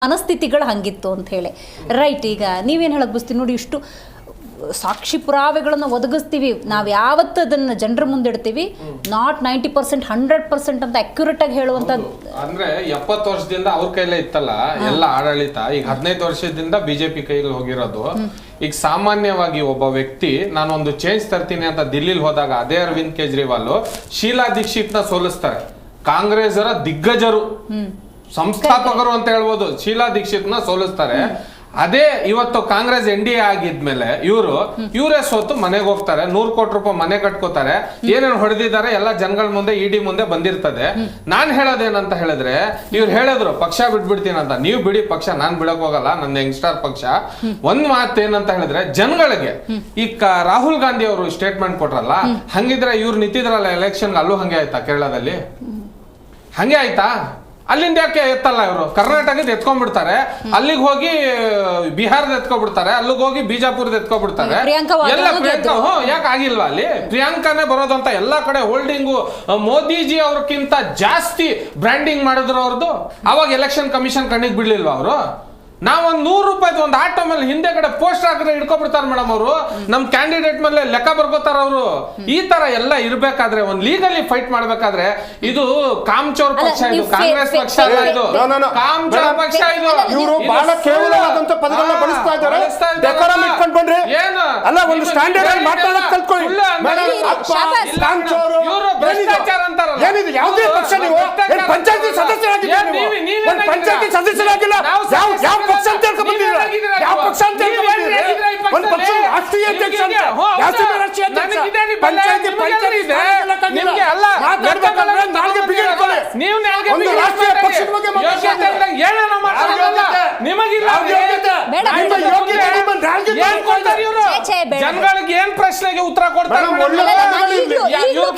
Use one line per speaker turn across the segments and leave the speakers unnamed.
ಮನಸ್ಥಿತಿಗಳು ಹಂಗಿತ್ತು ಅಂತ ಹೇಳಿ. ರೈಟ್, ಈಗ ನೀವೇನು ಹೇಳಕ್ ಬಸ್ತೀವಿ ನೋಡಿ, ಇಷ್ಟು ಸಾಕ್ಷಿ ಪುರಾವೆಗಳನ್ನು ಒದಗಿಸ್ತೀವಿ, ನಾವು ಯಾವತ್ತು ಅದನ್ನು ಜನರ ಮುಂದೆ ಇಡ್ತೀವಿ, ನಾಟ್ 90% 100% ಅಂತ ಅಕ್ಯುರೇಟ್ ಆಗಿ ಹೇಳುವಂಥದ್ದು.
ಅಂದ್ರೆ 70 ವರ್ಷದಿಂದ ಅವ್ರ ಕೈಲೇ ಇತ್ತಲ್ಲ ಎಲ್ಲ ಆಡಳಿತ, ಈಗ 15 ವರ್ಷದಿಂದ ಬಿಜೆಪಿ ಕೈಲಿ ಹೋಗಿರೋದು. ಈಗ ಸಾಮಾನ್ಯವಾಗಿ ಒಬ್ಬ ವ್ಯಕ್ತಿ ನಾನೊಂದು ಚೇಂಜ್ ತರ್ತೀನಿ ಅಂತ ದಿಲ್ಲಿಲಿ ಹೋದಾಗ ಅದೇ ಅರವಿಂದ್ ಕೇಜ್ರಿವಾಲ್ ಶೀಲಾ ದೀಕ್ಷಿತ್ ನ ಸೋಲಿಸ್ತಾರೆ. ಕಾಂಗ್ರೆಸ್ಸರ ದಿಗ್ಗಜರು, ಸಂಸ್ಥಾಪಕರು ಅಂತ ಹೇಳ್ಬೋದು, ಶೀಲಾ ದೀಕ್ಷಿತ್ ನ ಸೋಲಿಸ್ತಾರೆ. ಅದೇ ಇವತ್ತು ಕಾಂಗ್ರೆಸ್ NDA ಆಗಿದ್ಮೇಲೆ ಇವರೇ ಸೋತು ಮನೆಗೆ ಹೋಗ್ತಾರೆ, 100 ಕೋಟಿ ರೂಪಾಯಿ ಮನೆ ಕಟ್ಕೋತಾರೆ. ಏನೇನು ಹೊಡೆದಿದ್ದಾರೆ ಎಲ್ಲ ಜನಗಳ ಮುಂದೆ ಇಡಿ ಮುಂದೆ ಬಂದಿರ್ತದೆ. ನಾನ್ ಹೇಳೋದೇನಂತ ಹೇಳಿದ್ರೆ, ಇವ್ರು ಹೇಳಿದ್ರು ಪಕ್ಷ ಬಿಟ್ಬಿಡ್ತೀನಿ ಅಂತ. ನೀವು ಬಿಡಿ ಪಕ್ಷ, ನಾನ್ ಬಿಡಕ್ ಹೋಗಲ್ಲ, ನನ್ನ ಯಂಗ್ಸ್ಟರ್ ಪಕ್ಷ. ಒಂದ್ ಮಾತು ಏನಂತ ಹೇಳಿದ್ರೆ, ಜನಗಳಿಗೆ ಈ ರಾಹುಲ್ ಗಾಂಧಿ ಅವರು ಸ್ಟೇಟ್ಮೆಂಟ್ ಕೊಟ್ರಲ್ಲ, ಹಂಗಿದ್ರೆ ಇವ್ರು ನಿಂತಿದ್ರಲ್ಲ ಎಲೆಕ್ಷನ್, ಅಲ್ಲೂ ಹಂಗೆ ಆಯ್ತಾ? ಕೇರಳದಲ್ಲಿ ಹಂಗೆ ಆಯ್ತಾ? ಅಲ್ಲಿಂದ ಯಾಕೆ ಎತ್ತಲ್ಲ ಇವರು? ಕರ್ನಾಟಕದ ಎತ್ಕೊಂಡ್ಬಿಡ್ತಾರೆ, ಅಲ್ಲಿಗೆ ಹೋಗಿ ಬಿಹಾರದ ಎತ್ಕೊಬಿಡ್ತಾರೆ, ಅಲ್ಲಿಗೆ ಹೋಗಿ ಬಿಜಾಪುರದ ಎತ್ಕೊಬಿಡ್ತಾರೆ. ಎಲ್ಲ ಪ್ರಿಯಾಂಕಾ ಯಾಕೆ ಆಗಿಲ್ವಾ? ಅಲ್ಲಿ ಪ್ರಿಯಾಂಕಾನೇ ಬರೋದಂತ ಎಲ್ಲಾ ಕಡೆ ಹೋಲ್ಡಿಂಗು ಮೋದಿಜಿ ಅವ್ರಕ್ಕಿಂತ ಜಾಸ್ತಿ ಬ್ರ್ಯಾಂಡಿಂಗ್ ಮಾಡಿದ್ರು ಅವ್ರದ್ದು. ಅವಾಗ ಎಲೆಕ್ಷನ್ ಕಮಿಷನ್ ಕಣ್ಣಿಗೆ ಬಿಡ್ಲಿಲ್ವಾ ಅವರು? ನಾವೊಂದು 100 ರೂಪಾಯಿ ಒಂದು ಆಟೋ ಮೇಲೆ ಹಿಂದೆ ಕಡೆ ಪೋಸ್ಟರ್ ಹಾಕಿದ್ರೆ ಹಿಡ್ಕೊಬಿಡ್ತಾರೆ ಮೇಡಮ್ ಅವರು. ನಮ್ ಕ್ಯಾಂಡಿಡೇಟ್ ಮೇಲೆ ಲೆಕ್ಕ ಬರ್ಕೋತಾರ ಅವರು. ಈ ತರ ಎಲ್ಲ ಇರ್ಬೇಕಾದ್ರೆ, ಒಂದ್ ಲೀಗಲಿ ಫೈಟ್ ಮಾಡ್ಬೇಕಾದ್ರೆ, ಇದು ಕಾಮಚೋರ್ ಪಕ್ಷ, ಇದು ಕಾಂಗ್ರೆಸ್ ಪಕ್ಷ ಅಲ್ಲ, ಇದು ಕಾಮಚೋರ್ ಪಕ್ಷ. ಇದು
ಇವರು ಬಹಳ ಕೇವಲವಾದಂತ ಪದಗಳನ್ನ ಬಳಸ್ತಾ ಇದ್ದಾರೆ. ಡೆಕೋರಂ ಇಟ್ಕೊಂಡು ಬನ್ರಿ, ಅಲ್ಲ ಒಂದು ಸ್ಟ್ಯಾಂಡರ್ಡ್ ಆಗಿ ಮಾತಾಡೋದು ಕಲ್ತ್ಕೊಳ್ಳಿ.
ಇವರು ಭ್ರಷ್ಟಾಚಾರ ಅಂತಾರಲ್ಲ,
ಏನಿದೆ? ಯಾವುದೇ ಪಕ್ಷ ನೀವು ಪಂಚಾಯತಿ ಸದಸ್ಯರಾಗಿದ್ದೀರಿ, ಪಂಚಾಯತಿ ಸದಸ್ಯರಾಗಿಲ್ಲ. ಯಾವ ಪಕ್ಷ ಅಂತ ಹೇಳ್ಕೊಂಡ್ಬಂದಿದ್ದೀರಾ? ಯಾವ ಪಕ್ಷ ಅಂತ ಹೇಳ್ಕೊಂಡ್ಬಂದಿದ್ದೀರಾ? ಒಂದು ಪಕ್ಷ ರಾಷ್ಟ್ರೀಯ ಅಧ್ಯಕ್ಷ ಅಂತ, ರಾಷ್ಟ್ರೀಯ ಅಧ್ಯಕ್ಷ, ಪಂಚಾಯತಿ ನಿಮಗೆ ಅಲ್ಲ ಮಾತಾಡ್ಬೇಕಂದ್ರೆ ನಾಲ್ಗೆ ಬಿಗಿಡ್ಕೊಳ್ಳಿ. ನೀವು ಒಂದು ರಾಷ್ಟ್ರೀಯ ಪಕ್ಷದ ಬಗ್ಗೆ ಮಾತಾಡ್ತಾ ಏನೇನೋ ಮಾತಾಡಲ್ಲ, ನಿಮಗಿಲ್ಲ ಜನಗಳಿಗೆ ಏನ್ ಪ್ರಶ್ನೆಗೆ ಉತ್ತರ ಕೊಡ್ತಾರೆ?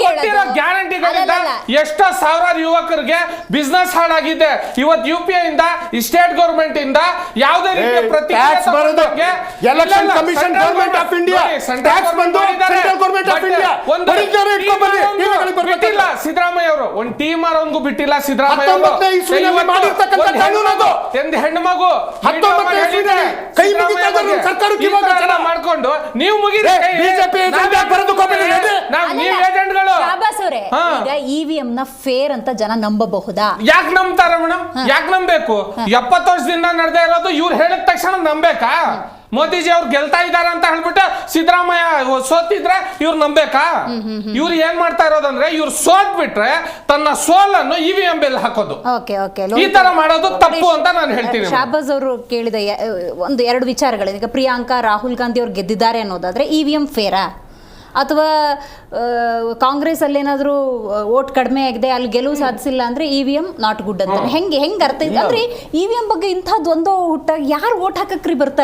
ಕೊಟ್ಟಿರೋ ಗ್ಯಾರಂಟಿಗಳಿಂದ ಎಷ್ಟೋ ಸಾವಿರಾರು ಯುವಕರಿಗೆ ಬಿಸ್ನೆಸ್ ಹಾಳಾಗಿದೆ. ಇವತ್ತು UPI ಇಂದ, ಸ್ಟೇಟ್ ಗವರ್ಮೆಂಟ್ ಇಂದ ಯಾವುದೇ ರೀತಿಯ ಟ್ಯಾಕ್ಸ್ ಬರೋದಕ್ಕೆ election commission government of India tax ಬಂದು ಸೆಂಟ್ರಲ್ ಗವರ್ಮೆಂಟ್ ಆಫ್ ಇಂಡಿಯಾ
ಬಿಟ್ಟಿಲ್ಲ. ಸಿದ್ದರಾಮಯ್ಯ ಅವರು ಒಂದು ಟೀಮ್ ಅವನಿಗೂ ಬಿಟ್ಟಿಲ್ಲ. ಸಿದ್ದರಾಮಯ್ಯ ಹೆಣ್ಣು ಮಗು
ಕೈ ಮಾಡ್ಕೊಂಡು
ನೀವು ಮುಗಿದ
ಬಿಜೆಪಿ
ಏಜೆಂಟ್ಗಳು.
ಈಗ EVM ನ ಫೇರ್ ಅಂತ ಜನ ನಂಬಬಹುದಾ?
ಯಾಕೆ ನಂಬ್ತಾರೆ ಮೇಡಮ್? ಯಾಕೆ ನಂಬೇಕು? 70 ವರ್ಷದಿಂದ ನಡೆದೇ ಇರೋದು ಇವ್ರು ಹೇಳಿದ ತಕ್ಷಣ ನಂಬೇಕಾ? ಮೋದಿಜಿ ಅವ್ರು ಗೆಲ್ತಾ ಇದಾರೆ ಅಂತ ಹೇಳ್ಬಿಟ್ಟು ಸಿದ್ದರಾಮಯ್ಯ ಸೋತಿದ್ರೆ ಇವ್ರು ನಂಬೇಕಾ? ಇವ್ರು ಏನ್ ಮಾಡ್ತಾ ಇರೋದಂದ್ರೆ, ಇವ್ರು ಸೋತ್ ಬಿಟ್ರೆ ತನ್ನ ಸೋಲನ್ನು EVM ಬೆಲ್ ಹಾಕೋದು, ಈ ತರ ಮಾಡೋದು ತಪ್ಪು ಅಂತ ನಾನು ಹೇಳ್ತೀನಿ.
ಶಾಬಾಜ್ ಅವರು ಕೇಳಿದ 1-2 ವಿಚಾರಗಳಿದೆ. ಈಗ ಪ್ರಿಯಾಂಕಾ ರಾಹುಲ್ ಗಾಂಧಿ ಅವ್ರು ಗೆದ್ದಿದ್ದಾರೆ ಅನ್ನೋದಾದ್ರೆ EVM ಫೇರಾ, ಅಥವಾ ಕಾಂಗ್ರೆಸ್ ಅಲ್ಲಿ ಏನಾದ್ರು ವೋಟ್ ಕಡಿಮೆ ಆಗಿದೆ, ಅಲ್ಲಿ ಗೆಲುವು ಸಾಧಿಸಿಲ್ಲ ಅಂದ್ರೆ EVM ನಾಟ್ ಗುಡ್ ಅಂತ ಹೆಂಗೆ ಅರ್ಥ ಇದೆ? ಅಂದ್ರೆ EVM ಬಗ್ಗೆ ಇಂಥದ್ದು ಒಂದೋ ಹುಟ್ಟಾಗ ಯಾರು ವೋಟ್ ಹಾಕಕ್ರಿ ಬರ್ತಾರೆ?